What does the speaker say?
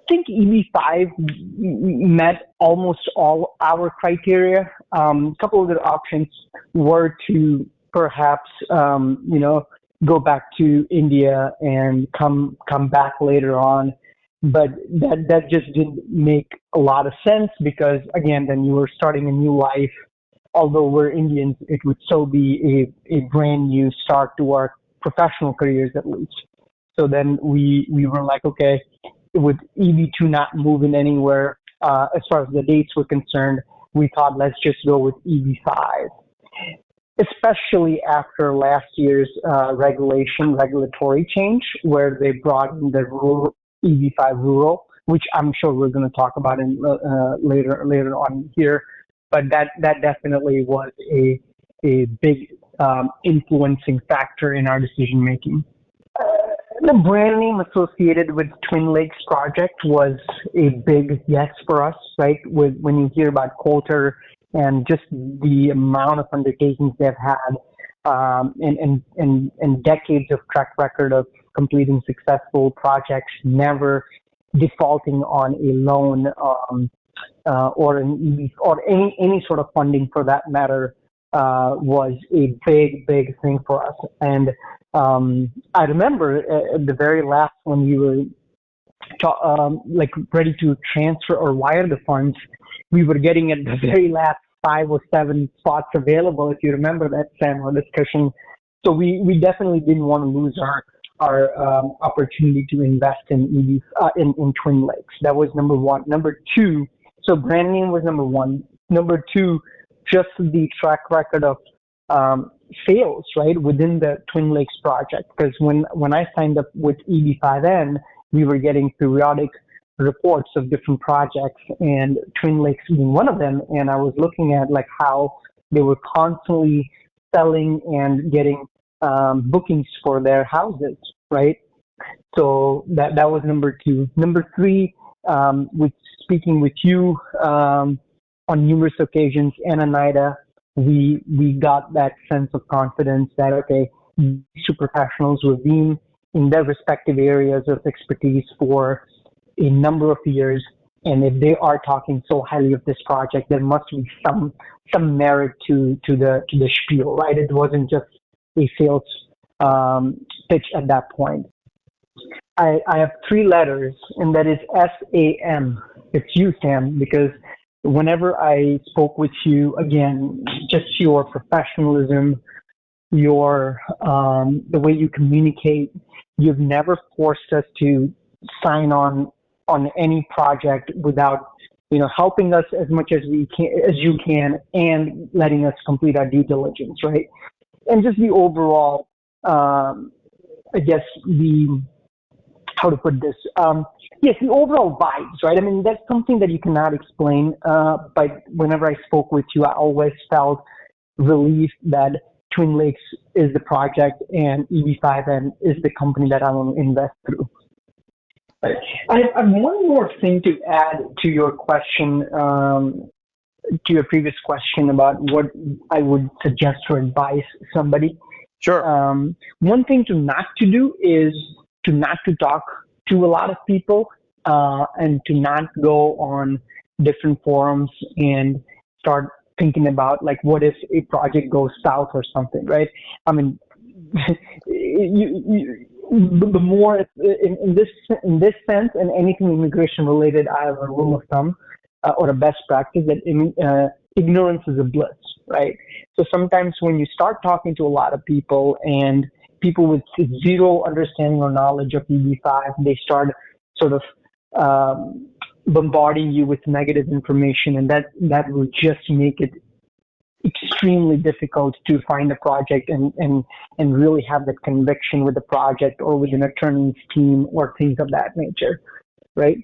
think EB5 met almost all our criteria. A couple of the options were to perhaps, go back to India and come back later on. But that just didn't make a lot of sense because, again, then you were starting a new life. Although we're Indians, it would still be a brand new start to our professional careers at least. So then we were like, okay, with EB2 not moving anywhere as far as the dates were concerned, we thought let's just go with EB5. Especially after last year's regulatory change, where they brought in the rural EB5 rural, which I'm sure we're going to talk about in later on here. But that definitely was a big influencing factor in our decision making. The brand name associated with Twin Lakes project was a big yes for us, right? When you hear about Coulter and just the amount of undertakings they've had, and decades of track record of completing successful projects, never defaulting on a loan or an EB or any sort of funding for that matter, was a big thing for us. And I remember at the very last when we were ready to transfer or wire the funds, we were getting at the very last 5 or 7 spots available, if you remember that, Sam, or discussion. So we definitely didn't want to lose our opportunity to invest in in Twin Lakes. That was number one. Number two, so brand name was number one. Number two, just the track record of sales, right, within the Twin Lakes project. Because when I signed up with EB5AN, we were getting periodic reports of different projects, and Twin Lakes being one of them. And I was looking at like how they were constantly selling and getting bookings for their houses, right? So that was number two. Number three, with speaking with you on numerous occasions, and Anida, we got that sense of confidence that, okay, these two professionals who have been in their respective areas of expertise for a number of years, and if they are talking so highly of this project, there must be some merit to the spiel, right? It wasn't just a sales pitch at that point. I have 3 letters, and that is SAM. It's you, Sam, because whenever I spoke with you, again, just your professionalism, your the way you communicate, you've never forced us to sign on any project without, helping us as much as you can, and letting us complete our due diligence, right? And just the overall, I guess how to put this? Yes, the overall vibes, right? I mean, that's something that you cannot explain. But whenever I spoke with you, I always felt relief that Twin Lakes is the project and EB5AN is the company that I want to invest through. I have one more thing to add to your question, to your previous question about what I would suggest or advise somebody. Sure. One thing not to do is not to talk to a lot of people, and to not go on different forums and start thinking about, like, what if a project goes south or something, right? I mean, the more in this sense, and anything immigration related, I have a rule of thumb or a best practice that ignorance is a bliss, right? So sometimes when you start talking to a lot of people, and people with zero understanding or knowledge of EB5, they start sort of bombarding you with negative information, and that will just make it extremely difficult to find a project and really have that conviction with the project or with an attorney's team or things of that nature, right?